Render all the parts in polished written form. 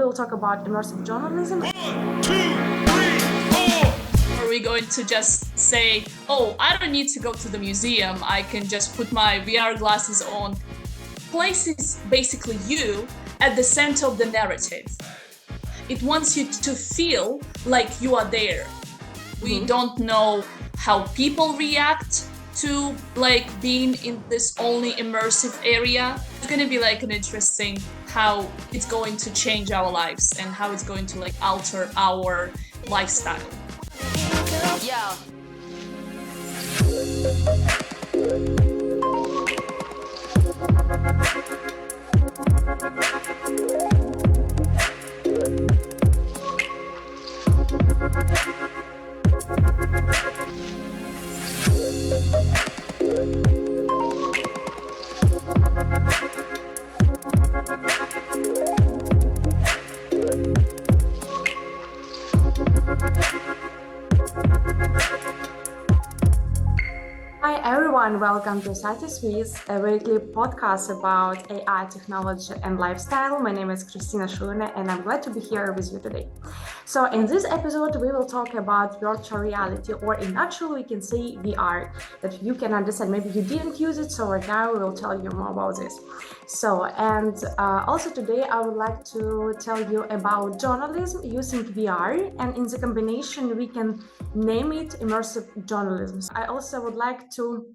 will talk about immersive journalism. 1, 2, 3, 4. Are we going to just say, oh, I don't need to go to the museum, I can just put my VR glasses on? Places basically you at the center of the narrative. It wants you to feel like you are there. We don't know how people react to like being in this only immersive area. It's going to be like an interesting how it's going to change our lives and how it's going to like alter our lifestyle. Yeah. Hi everyone, welcome to Sci-Tech, a weekly podcast about AI technology and lifestyle. My name is Kristina Shuina and I'm glad to be here with you today. So in this episode, we will talk about virtual reality, or in nutshell, we can say VR, that you can understand. Maybe you didn't use it, so right now we will tell you more about this. So, and also today I would like to tell you about journalism using VR, and in the combination we can name it immersive journalism. I also would like to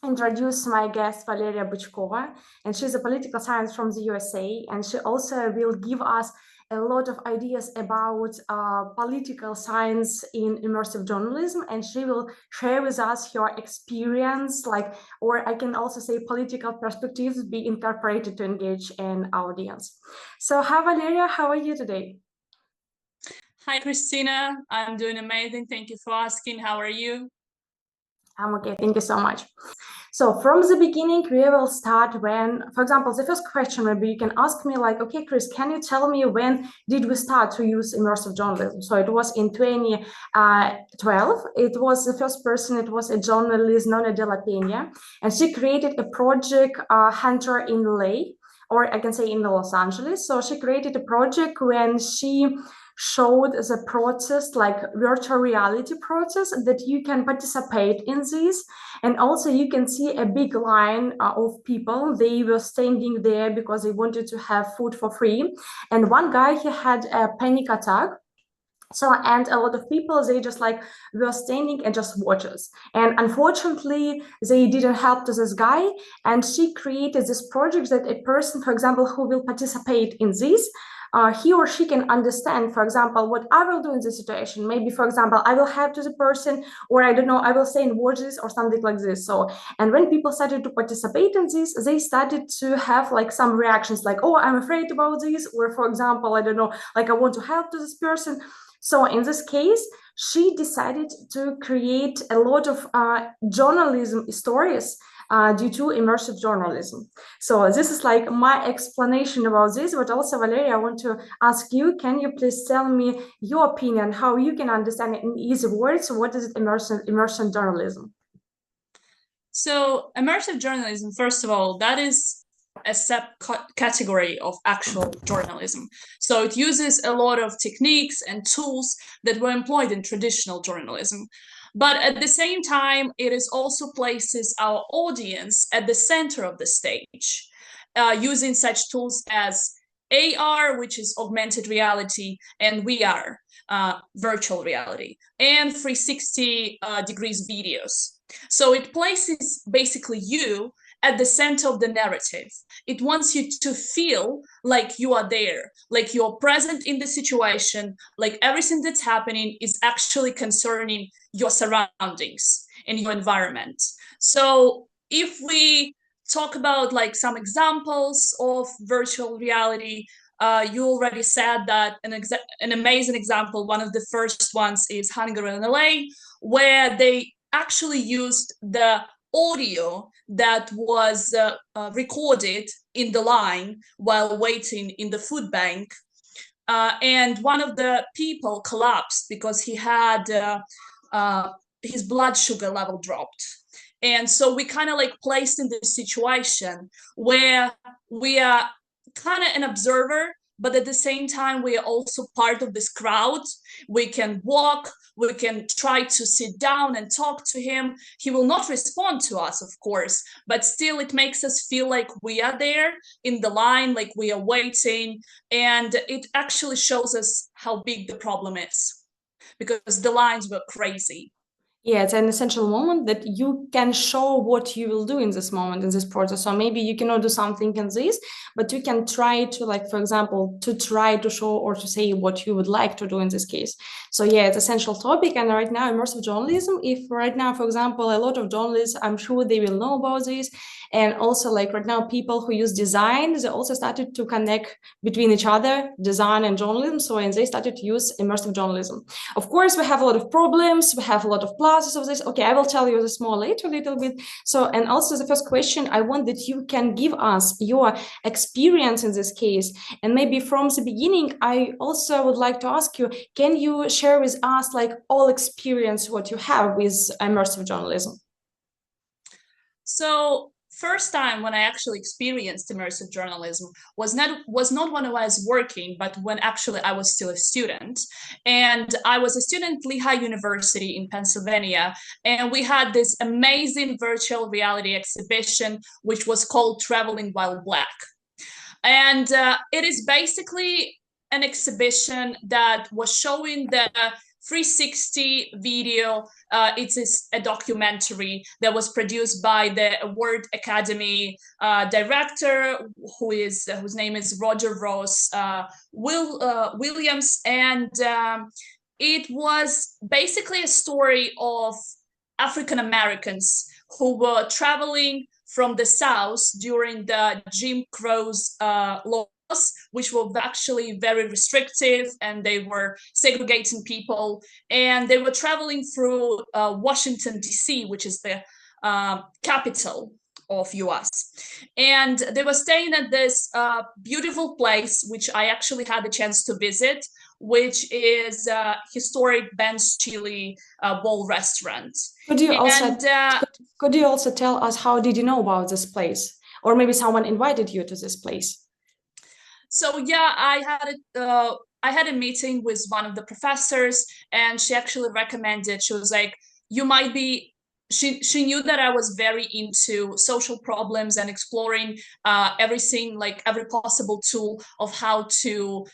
introduce my guest Valeria Bychkova, and she's a political science from the USA, and she also will give us a lot of ideas about political science in immersive journalism, and she will share with us her experience, or I can also say political perspectives be incorporated to engage an audience. So hi Valeria, how are you today? Hi Kristina, I'm doing amazing. Thank you for asking. How are you? I'm okay, thank you so much. So from the beginning, we will start when, for example, the first question maybe you can ask me like, okay, Chris, can you tell me when did we start to use immersive journalism? So it was in 2012. It was the first person, it was a journalist, Nona de la Peña, and she created a project, Hunter in LA, or I can say in Los Angeles. So she created a project when she showed the process, like virtual reality process, that you can participate in this. And also you can see a big line of people. They were standing there because they wanted to have food for free. And one guy, he had a panic attack. So, and a lot of people, they just like were standing and just watches. And unfortunately, they didn't help to this guy. And she created this project that a person, for example, who will participate in this, he or she can understand, for example, what I will do in this situation. Maybe, for example, I will help to the person, or I don't know, I will say in watches or something like this. So, and when people started to participate in this, they started to have like some reactions like, oh, I'm afraid about this. Or for example, I don't know, like I want to help to this person. So in this case, she decided to create a lot of journalism stories due to immersive journalism. So this is like my explanation about this, but also Valeria, I want to ask you, can you please tell me your opinion, how you can understand it in easy words? What is immersive journalism? So immersive journalism, first of all, that is a subcategory of actual journalism. So it uses a lot of techniques and tools that were employed in traditional journalism. But at the same time, it is also places our audience at the center of the stage, using such tools as AR, which is augmented reality, and VR, virtual reality, and 360 degrees videos. So it places basically you at the center of the narrative. It wants you to feel like you are there, like you're present in the situation, like everything that's happening is actually concerning your surroundings and your environment. So if we talk about like some examples of virtual reality, you already said that an amazing example, one of the first ones is Hunger in LA, where they actually used the audio that was recorded in the line while waiting in the food bank. And one of the people collapsed because he had his blood sugar level dropped. And so we kind of like placed in this situation where we are kind of an observer, but at the same time, we are also part of this crowd. We can walk, we can try to sit down and talk to him. He will not respond to us, of course, but still it makes us feel like we are there in the line, like we are waiting. And it actually shows us how big the problem is, because the lines were crazy. Yeah, it's an essential moment that you can show what you will do in this moment, in this process. So maybe you cannot do something in this, but you can try to, like, for example, to try to show or to say what you would like to do in this case. So yeah, it's essential topic. And right now, immersive journalism, if right now, for example, a lot of journalists, I'm sure they will know about this. And also, like right now, people who use design, they also started to connect between each other, design and journalism. So, and they started to use immersive journalism. Of course, we have a lot of problems. We have a lot of pluses of this. Okay, I will tell you this more later a little bit. So, and also the first question, I want that you can give us your experience in this case. And maybe from the beginning, I also would like to ask you, can you share with us like all experience what you have with immersive journalism? So first time when I actually experienced immersive journalism was not when I was working, but when actually I was still a student. And I was a student at Lehigh University in Pennsylvania, and we had this amazing virtual reality exhibition, which was called Traveling While Black. And it is basically an exhibition that was showing the 360 video. It's a documentary that was produced by the Award Academy director, whose name is Roger Ross Williams, and it was basically a story of African Americans who were traveling from the South during the Jim Crow's laws, which were actually very restrictive, and they were segregating people. And they were traveling through Washington, D.C., which is the capital of US. And they were staying at this beautiful place, which I actually had the chance to visit, which is historic Ben's Chili Bowl restaurant. Could you also tell us how did you know about this place? Or maybe someone invited you to this place? So yeah, I had a meeting with one of the professors, and she actually recommended, she was like, you might be, she knew that I was very into social problems and exploring everything, like every possible tool of how to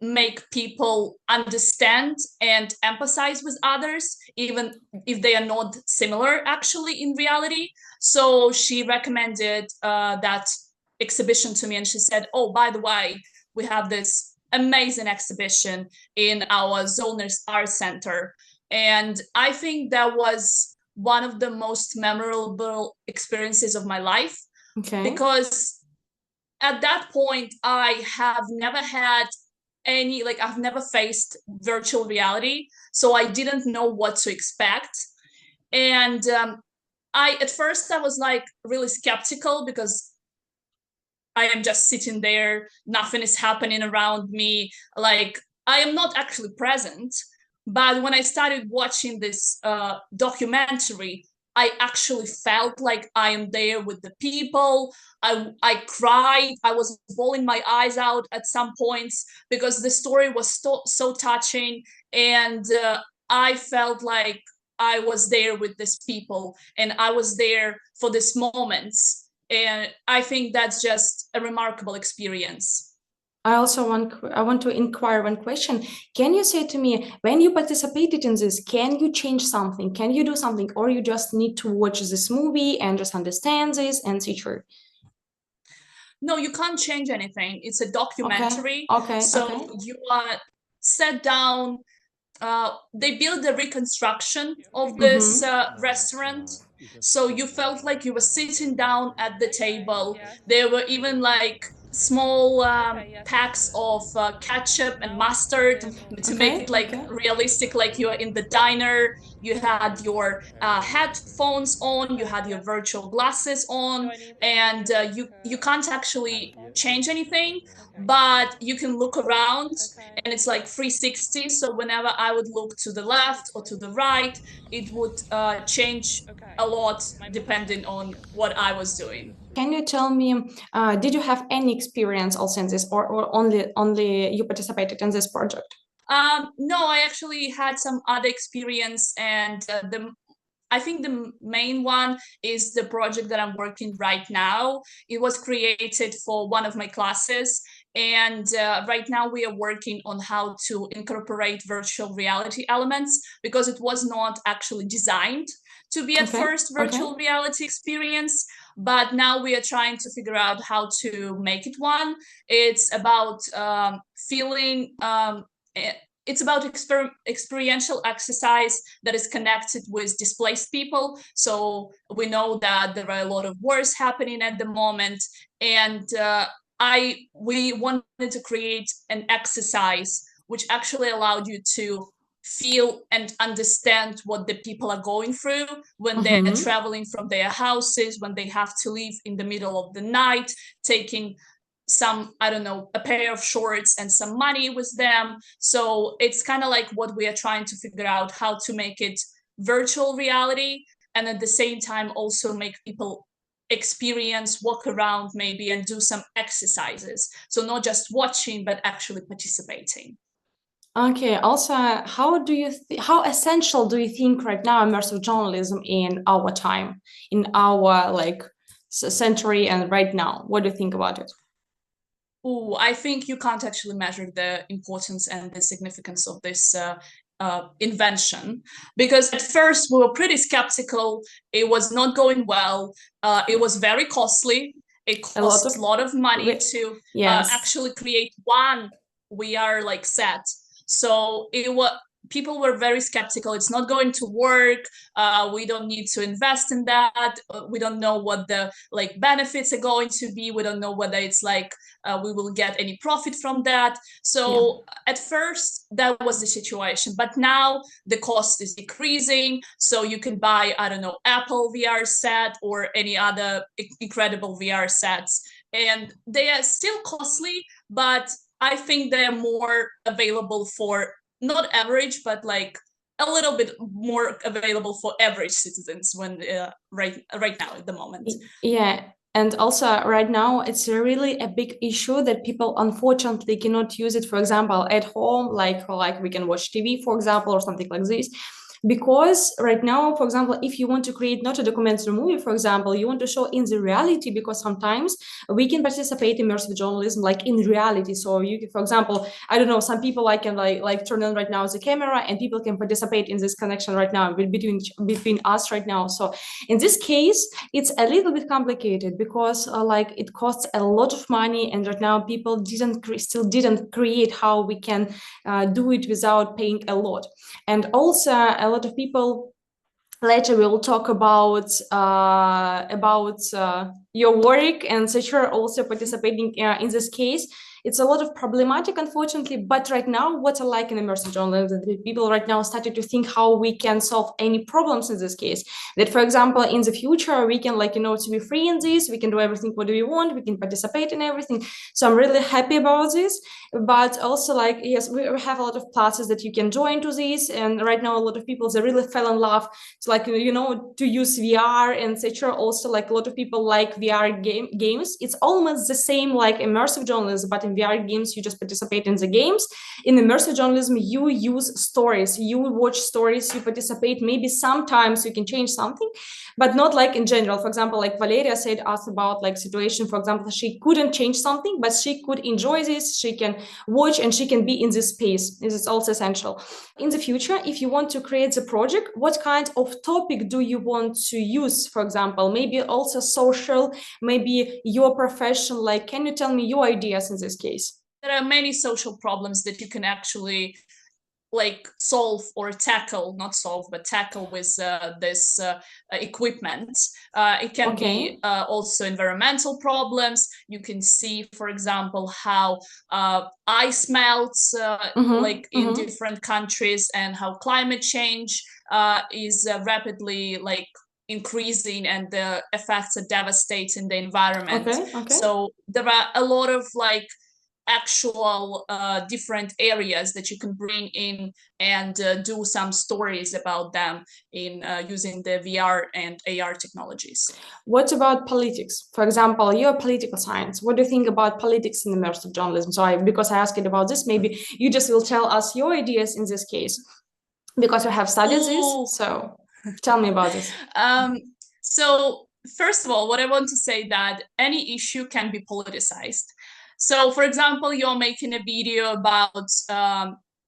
make people understand and empathize with others, even if they are not similar actually in reality. So she recommended that exhibition to me, and she said, oh, by the way, we have this amazing exhibition in our Zollner's Art Center. And I think that was one of the most memorable experiences of my life. Okay. Because at that point, I have never had I've never faced virtual reality, so I didn't know what to expect. And at first I was like really skeptical, because I am just sitting there, nothing is happening around me, like I am not actually present. But when I started watching this documentary, I actually felt like I am there with the people. I cried. I was bawling my eyes out at some points, because the story was so touching. And I felt like I was there with these people, and I was there for these moments. And I think that's just a remarkable experience. I want to inquire one question. Can you say to me, when you participated in this, can you change something? Can you do something, or you just need to watch this movie and just understand this and see through? No, you can't change anything. It's a documentary. Okay. You are set down. They built the reconstruction of this restaurant. So you felt like you were sitting down at the table. There were even like small packs of ketchup and mustard to make it like realistic, like you're in the diner. You had your headphones on, you had your virtual glasses on, and you can't actually change anything. but you can look around and it's like 360. So whenever I would look to the left or to the right, it would change a lot depending on what I was doing. Can you tell me, did you have any experience also in this, or only you participated in this project? No, I actually had some other experience, and I think the main one is the project that I'm working right now. It was created for one of my classes, and right now we are working on how to incorporate virtual reality elements, because it was not actually designed to be at first virtual reality experience, but now we are trying to figure out how to make it one. It's about feeling it's about experiential exercise that is connected with displaced people. So we know that there are a lot of wars happening at the moment, and we wanted to create an exercise which actually allowed you to feel and understand what the people are going through when they're traveling from their houses, when they have to leave in the middle of the night, taking some, I don't know, a pair of shorts and some money with them. So it's kind of like what we are trying to figure out, how to make it virtual reality, and at the same time also make people experience, walk around maybe, and do some exercises. So not just watching, but actually participating. Okay. Also, how essential do you think right now immersive journalism in our time, in our century, and right now? What do you think about it? Oh, I think you can't actually measure the importance and the significance of this invention, because at first we were pretty skeptical. It was not going well. It was very costly. It costs a lot of money to actually create one VR set. So people were very skeptical. It's not going to work. We don't need to invest in that. We don't know what the benefits are going to be. We don't know whether it's we will get any profit from that. So at first that was the situation, but now the cost is decreasing. So you can buy, I don't know, Apple VR set or any other incredible VR sets, and they are still costly, but I think they're more available for not average, but a little bit more available for average citizens when right now at the moment. Yeah. And also right now, it's really a big issue that people unfortunately cannot use it, for example, at home, like we can watch TV, for example, or something like this. Because right now, for example, if you want to create not a documentary movie, for example, you want to show in the reality, because sometimes we can participate in immersive journalism in reality. So you can, for example, I don't know, some people can turn on right now the camera, and people can participate in this connection right now between us right now. So in this case, it's a little bit complicated, because it costs a lot of money, and right now people still didn't create how we can do it without paying a lot. And also a lot of people, later we'll talk about your work, and such are also participating in this case. It's a lot of problematic, unfortunately, but right now what I like in immersive journalism, that people right now started to think how we can solve any problems in this case. That, for example, in the future, we can to be free in this, we can do everything what we want, we can participate in everything. So I'm really happy about this. But also yes, we have a lot of classes that you can join to this, and right now a lot of people, they really fell in love to use VR, and etc. Also a lot of people like VR games. It's almost the same like immersive journalism, but in VR games you just participate in the games. In immersive journalism you use stories, you watch stories, you participate. Maybe sometimes you can change something, but not in general. For example, Valeria said us about situation, for example, she couldn't change something, but she could enjoy this, she can watch, and she can be in this space. This is also essential. In the future, if you want to create the project, what kind of topic do you want to use? For example, maybe also social, maybe your profession. Can you tell me your ideas in this case? There are many social problems that you can actually solve or tackle, not solve, but tackle with this equipment. It can be also environmental problems. You can see, for example, how ice melts in different countries, and how climate change is rapidly increasing, and the effects are devastating the environment. So there are a lot of actual different areas that you can bring in and do some stories about them in using the VR and AR technologies. What about politics? For example, you're political science. What do you think about politics in immersive journalism? So because I asked it about this, maybe you just will tell us your ideas in this case, because you have studied this. So tell me about this. So first of all, what I want to say that any issue can be politicized. So for example, you're making a video about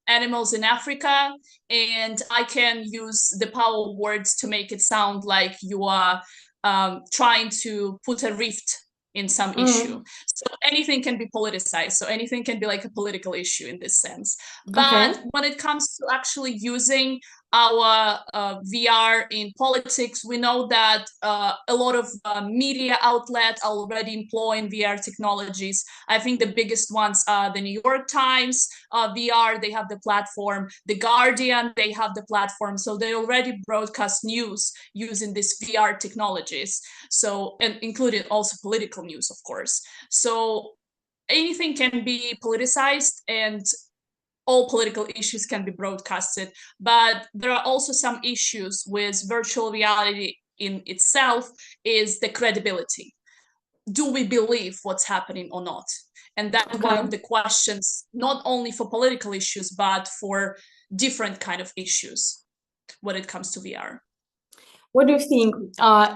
animals in Africa, and I can use the power of words to make it sound like you are trying to put a rift in some issue. So anything can be politicized. So anything can be like a political issue in this sense. But when it comes to actually using our VR in politics, we know that a lot of media outlets are already employing VR technologies. I think the biggest ones are the New York Times VR, they have the platform, The Guardian, they have the platform. So they already broadcast news using these VR technologies. So, and including also political news, of course. So anything can be politicized and all political issues can be broadcasted, but there are also some issues with virtual reality in itself, is the credibility. Do we believe what's happening or not? And that's one of the questions, not only for political issues, but for different kind of issues when it comes to VR. What do you think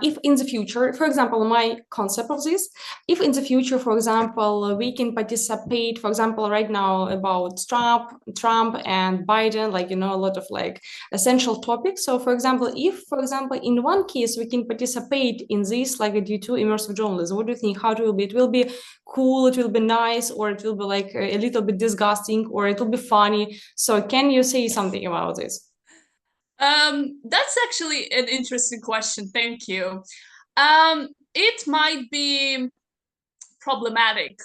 if in the future, for example, my concept of this, if in the future, for example, we can participate, for example, right now about Trump and Biden, like, you know, a lot of like essential topics. So for example, if, for example, in one case, we can participate in this, like due to immersive journalism, what do you think? How it will be? It will be cool, it will be nice, or it will be like a little bit disgusting, or it will be funny. So can you say something about this? That's actually an interesting question. Thank you. It might be problematic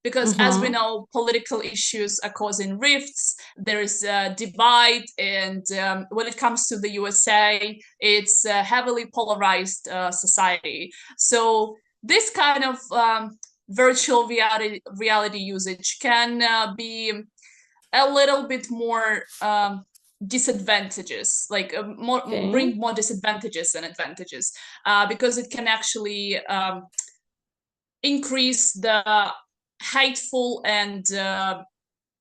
because, as we know, political issues are causing rifts. There is a divide, and when it comes to the USA, it's a heavily polarized society. So this kind of virtual reality usage can be a little bit more disadvantages, like bring more disadvantages than advantages, because it can actually increase the hateful and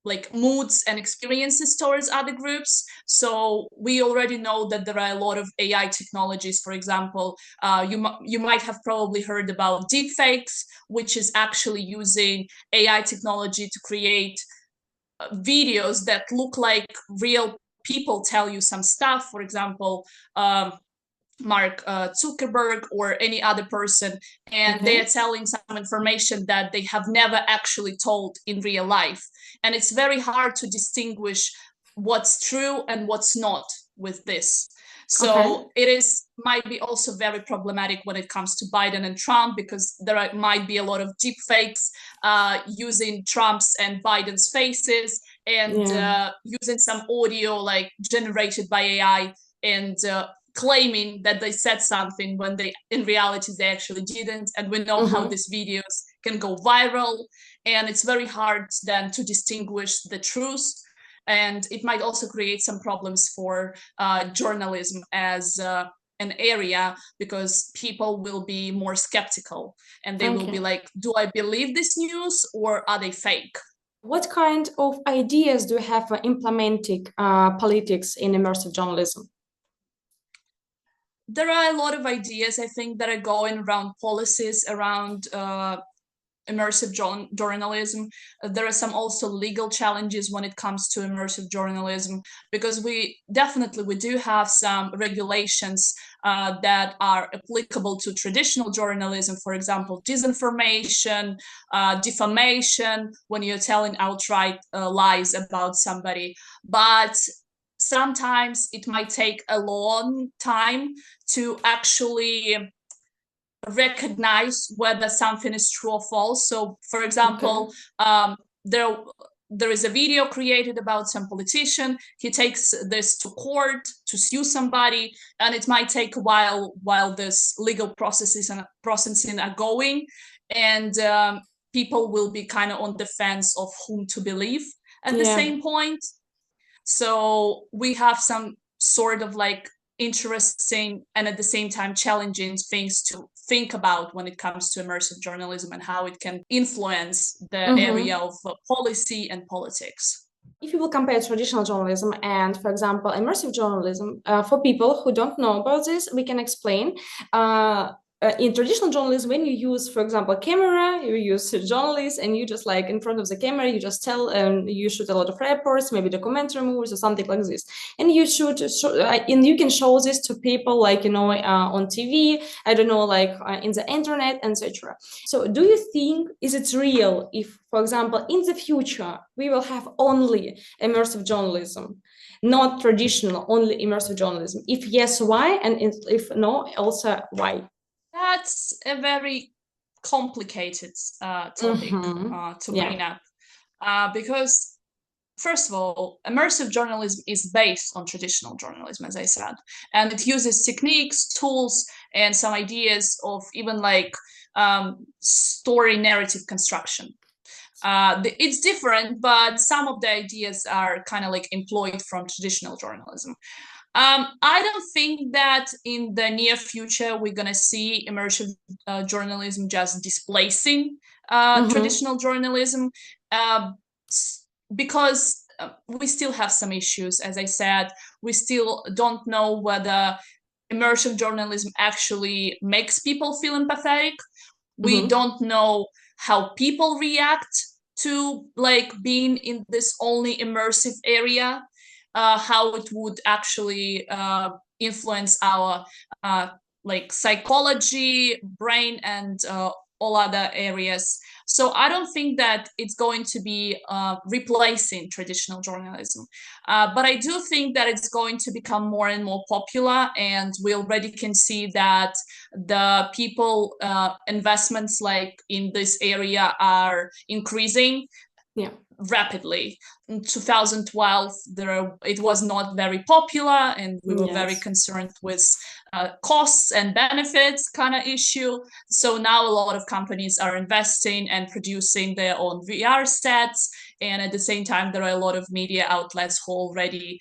like moods and experiences towards other groups. So we already know that there are a lot of AI technologies. For example, you might have probably heard about deepfakes, which is actually using AI technology to create videos that look like real people tell you some stuff. For example, Mark Zuckerberg or any other person, and they are telling some information that they have never actually told in real life. And it's very hard to distinguish what's true and what's not with this. So it might be also very problematic when it comes to Biden and Trump, because there might be a lot of deep fakes using Trump's and Biden's faces, and using some audio like generated by AI, and claiming that they said something when they in reality they actually didn't. And we know how these videos can go viral, and it's very hard then to distinguish the truth. And it might also create some problems for journalism as an area, because people will be more skeptical, and they will be like, do I believe this news or are they fake? What kind of ideas do you have for implementing politics in immersive journalism? There are a lot of ideas, I think, that are going around policies around immersive journalism. There are some also legal challenges when it comes to immersive journalism, because we do have some regulations that are applicable to traditional journalism. For example, disinformation, defamation, when you're telling outright lies about somebody. But sometimes it might take a long time to actually recognize whether something is true or false. So, for example, there is a video created about some politician. He takes this to court to sue somebody, and it might take a while this legal processing are going. And people will be kind of on the fence of whom to believe at the same point. So we have some sort of like interesting and at the same time challenging things to think about when it comes to immersive journalism and how it can influence the area of policy and politics. If you will compare traditional journalism and, for example, immersive journalism, for people who don't know about this, we can explain. In traditional journalism, when you use, for example, camera, you use journalists, and you just like in front of the camera, you just tell, you shoot a lot of reports, maybe documentary movies or something like this, and you shoot, and you can show this to people, like, you know, on TV, I don't know, like in the internet, etc. So, do you think is it real if, for example, in the future we will have only immersive journalism, not traditional, only immersive journalism? If yes, why? And if no, also why? That's a very complicated topic to bring up, because first of all, immersive journalism is based on traditional journalism, as I said, and it uses techniques, tools, and some ideas of even like story narrative construction. It's different, but some of the ideas are kind of like employed from traditional journalism. I don't think that in the near future we're going to see immersive journalism just displacing traditional journalism, because we still have some issues. As I said, we still don't know whether immersive journalism actually makes people feel empathetic. We don't know how people react to like being in this only immersive area. How it would actually influence our like psychology, brain, and all other areas. So I don't think that it's going to be replacing traditional journalism. But I do think that it's going to become more and more popular, and we already can see that the people investments like in this area are increasing rapidly. In 2012, it was not very popular, and we were very concerned with costs and benefits kind of issue. So now a lot of companies are investing and producing their own VR sets, and at the same time, there are a lot of media outlets who already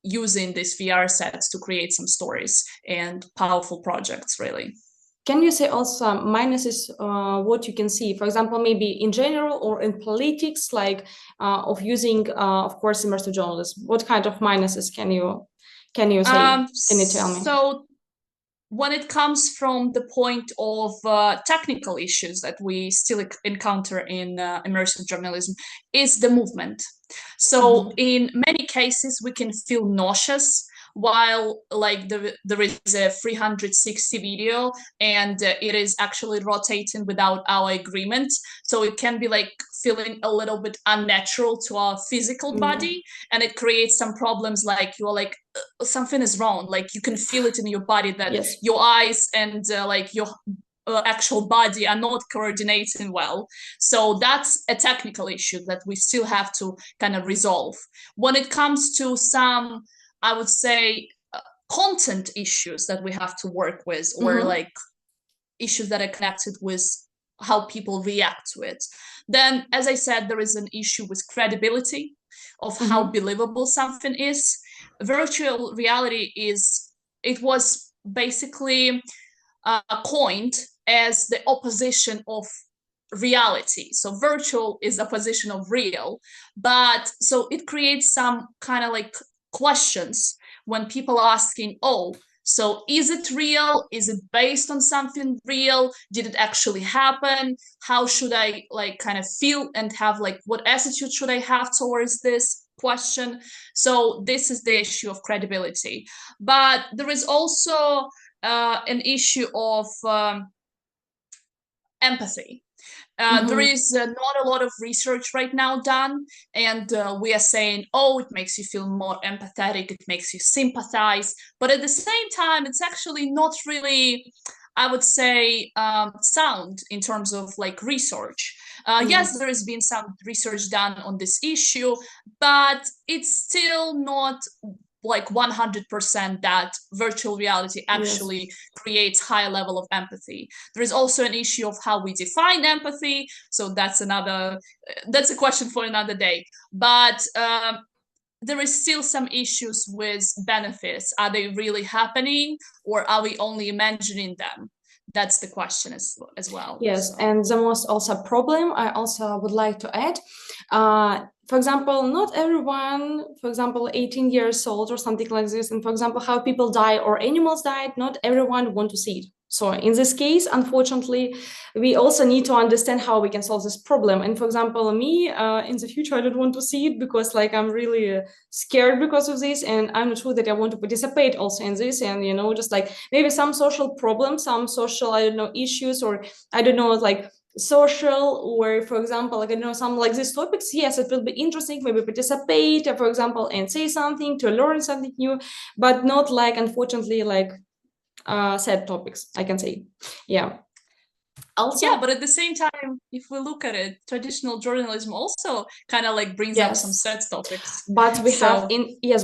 using these VR sets to create some stories and powerful projects, really. Can you say also minuses, what you can see, for example, maybe in general or in politics, like of using, of course, immersive journalism? What kind of minuses can you say? Can you tell me? So when it comes from the point of technical issues that we still encounter in immersive journalism is the movement. So in many cases, we can feel nauseous while like there is a 360 video and it is actually rotating without our agreement. So it can be like feeling a little bit unnatural to our physical body, and it creates some problems, like you're like something is wrong, like you can feel it in your body that your eyes and like your actual body are not coordinating well. So that's a technical issue that we still have to kind of resolve. When it comes to some, I would say, content issues that we have to work with, or like issues that are connected with how people react to it, then, as I said, there is an issue with credibility of how believable something is. Virtual reality it was basically coined as the opposition of reality. So virtual is opposition of real, but so it creates some kind of like questions when people are asking, oh, so is it real? Is it based on something real? Did it actually happen? How should I like kind of feel and have like what attitude should I have towards this question? So this is the issue of credibility. But there is also an issue of empathy. There is not a lot of research right now done, and we are saying, oh, it makes you feel more empathetic, it makes you sympathize, but at the same time, it's actually not really, I would say, sound in terms of like research. Yes, there has been some research done on this issue, but it's still not like 100% that virtual reality actually creates high level of empathy. There is also an issue of how we define empathy. So that's a question for another day. But there is still some issues with benefits. Are they really happening, or are we only imagining them? That's the question as well. Yes, so. and the most also problem I also would like to add, for example, not everyone, for example, 18 years old or something like this, and for example, how people die or animals died, not everyone want to see it. So in this case, unfortunately, we also need to understand how we can solve this problem. And for example, me, in the future, I don't want to see it because like I'm really scared because of this, and I'm not sure that I want to participate also in this. And, you know, just like maybe some social problems, some social, I don't know, issues, or I don't know, like social, or for example, like I don't know, some like these topics, yes, it will be interesting, maybe participate, for example, and say something to learn something new, but not like, unfortunately, like sad topics, I can say. Yeah. Also, yeah, but at the same time, if we look at it, traditional journalism also kind of like brings up some sad topics. But we have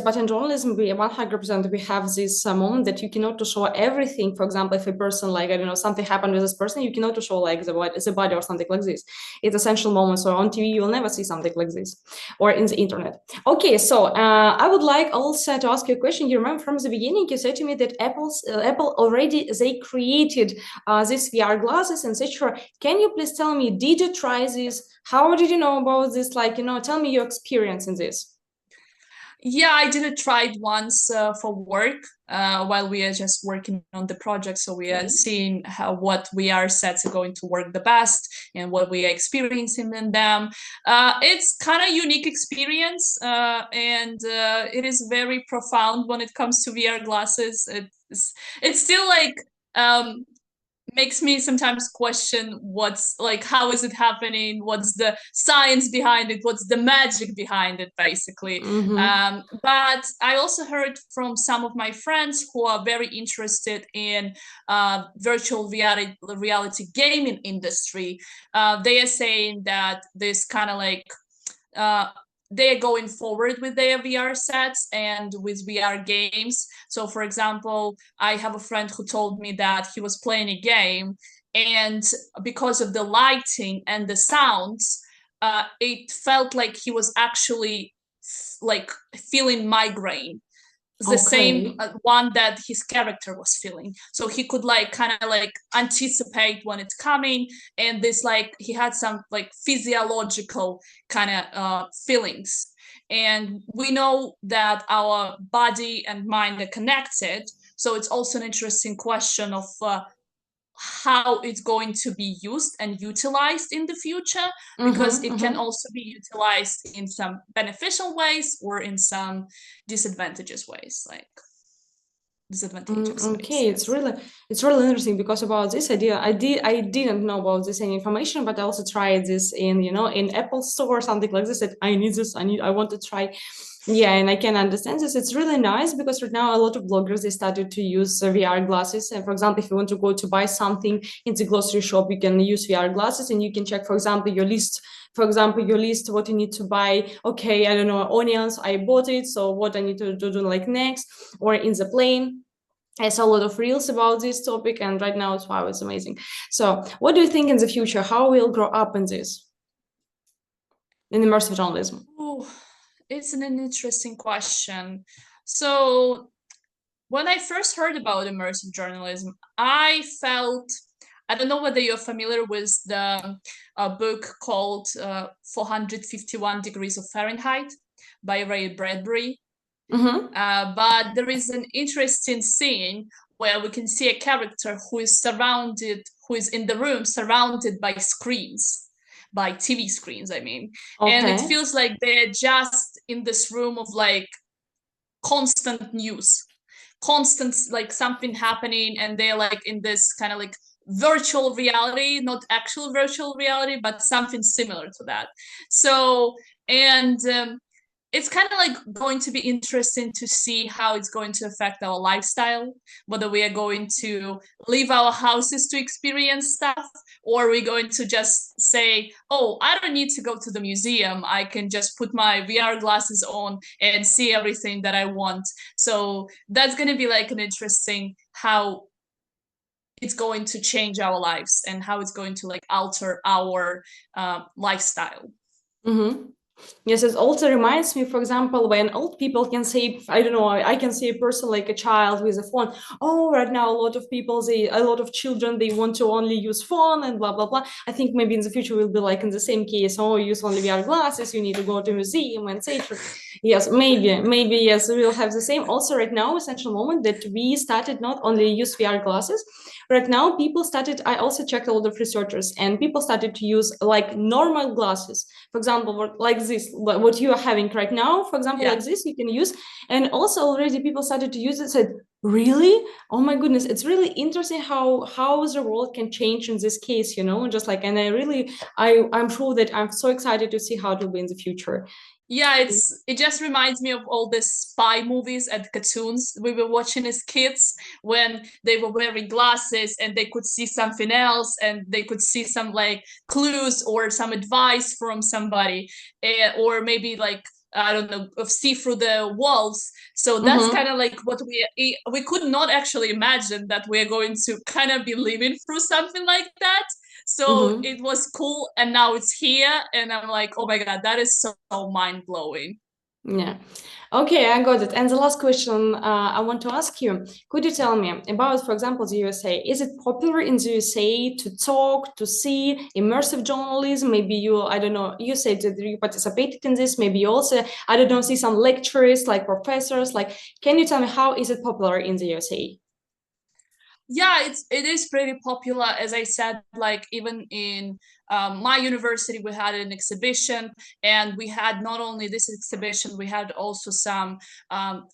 but in journalism, we 100% we have this moment that you cannot show everything. For example, if a person, like I don't know, something happened with this person, you cannot show like the body or something like this. It's essential moment. So on TV, you'll never see something like this, or in the internet. Okay, so I would like also to ask you a question. You remember from the beginning, you said to me that Apple already they created these VR glasses, etc. Can you please tell me, did you try this? How did you know about this? Like, you know, tell me your experience in this. Yeah, I did try it once for work while we are just working on the project. So we are seeing what VR sets are going to work the best and what we are experiencing in them. It's kind of unique experience and it is very profound when it comes to VR glasses. It's still like makes me sometimes question what's like, how is it happening, what's the science behind it, what's the magic behind it, basically. But I also heard from some of my friends who are very interested in virtual reality gaming industry. They are saying that this kind of like they're going forward with their VR sets and with VR games. So, for example, I have a friend who told me that he was playing a game, and because of the lighting and the sounds, it felt like he was actually like feeling migraine, the same one that his character was feeling. So he could like kind of like anticipate when it's coming, and this like he had some like physiological kind of feelings. And we know that our body and mind are connected, so it's also an interesting question of how it's going to be used and utilized in the future, because it can also be utilized in some beneficial ways or in some disadvantageous ways, like disadvantageous ways. Okay, it's really interesting, because about this idea, I didn't know about this any information, but I also tried this in, you know, in Apple Store or something like this, that I need this, I want to try. Yeah, and I can understand this. It's really nice because right now a lot of bloggers, they started to use VR glasses. And for example, if you want to go to buy something in the grocery shop, you can use VR glasses and you can check, for example, your list. For example, your list, what you need to buy. Okay, I don't know, onions, I bought it. So what I need to do like next, or in the plane. I saw a lot of reels about this topic, and right now it's amazing. So what do you think in the future? How we'll grow up in this, in immersive journalism? Ooh, it's an interesting question. So when I first heard about immersive journalism, I felt, I don't know whether you're familiar with the book called 451 Degrees of Fahrenheit by Ray Bradbury. But there is an interesting scene where we can see a character who is in the room surrounded by screens, by TV screens, I mean. And it feels like they're just in this room of like constant news, constant like something happening, and they're like in this kind of like virtual reality, not actual virtual reality, but something similar to that. So, and it's kind of like going to be interesting to see how it's going to affect our lifestyle, whether we are going to leave our houses to experience stuff, or we're going to just say, oh, I don't need to go to the museum. I can just put my VR glasses on and see everything that I want. So that's going to be like an interesting how it's going to change our lives and how it's going to like alter our lifestyle. Mm-hmm. Yes, it also reminds me, for example, when old people can say, I don't know, I can see a person like a child with a phone. Oh, right now, a lot of children, they want to only use phone and blah, blah, blah. I think maybe in the future we'll be like in the same case. Oh, use only VR glasses, you need to go to a museum, etc. Yes, maybe, yes, we'll have the same. Also, right now, essential moment that we started not only use VR glasses. Right now, people started, I also checked a lot of researchers, and people started to use like normal glasses. For example, like this, what you are having right now, for example, like this, you can use. And also already people started to use it, said, really? Oh my goodness, it's really interesting how the world can change in this case, just like, and I'm sure that I'm so excited to see how it will be in the future. Yeah, it just reminds me of all the spy movies and cartoons we were watching as kids when they were wearing glasses and they could see something else and they could see some like clues or some advice from somebody, or maybe like I don't know, see through the walls. So that's kind of like what we could not actually imagine that we're going to kind of be living through something like that. So it was cool, and now it's here, and I'm like, oh my god, that is so mind blowing. Yeah. Okay, I got it. And the last question I want to ask you, could you tell me about, for example, the USA? Is it popular in the USA to talk, to see immersive journalism? Maybe I don't know, you said that you participated in this. Maybe you also, I don't know, see some lecturers, like professors. Like, can you tell me how is it popular in the USA? Yeah, it is pretty popular. As I said, like even in my university, we had an exhibition, and we had not only this exhibition, we had also some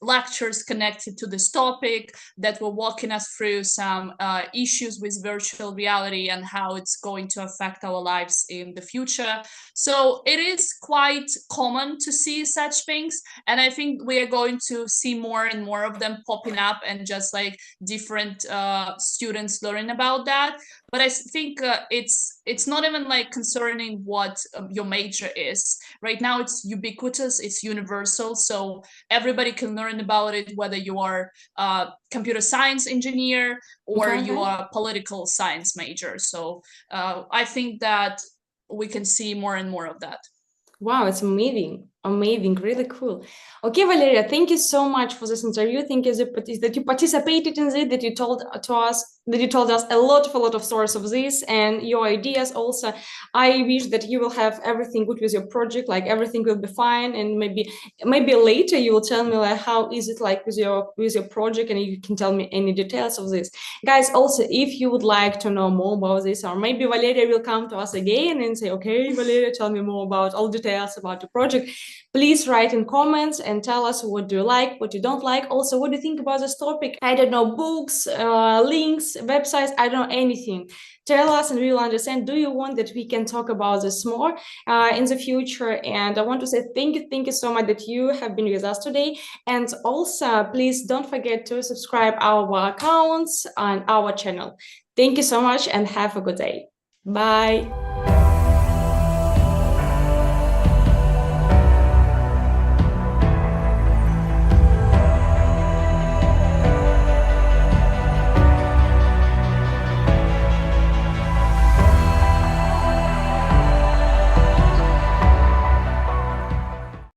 lectures connected to this topic that were walking us through some issues with virtual reality and how it's going to affect our lives in the future. So it is quite common to see such things, and I think we are going to see more and more of them popping up, and just like different students learning about that. But I think it's not even like concerning what your major is. Right now it's ubiquitous, it's universal, so everybody can learn about it, whether you are a computer science engineer or you are a political science major. So I think that we can see more and more of that. Wow, it's amazing. Amazing, really cool. Okay, Valeria, thank you so much for this interview. Thank you that you participated in it, that you told us a lot of stories of this and your ideas also. I wish that you will have everything good with your project, like everything will be fine, and maybe later you will tell me like how is it like with your project, and you can tell me any details of this. Guys, also if you would like to know more about this, or maybe Valeria will come to us again and say, okay, Valeria, tell me more about all details about the project. Please write in comments and tell us what do you like, what you don't like. Also, what do you think about this topic? I don't know, books, links, websites, I don't know anything. Tell us and we will understand. Do you want that we can talk about this more in the future? And I want to say thank you so much that you have been with us today. And also, please don't forget to subscribe our accounts on our channel. Thank you so much and have a good day. Bye.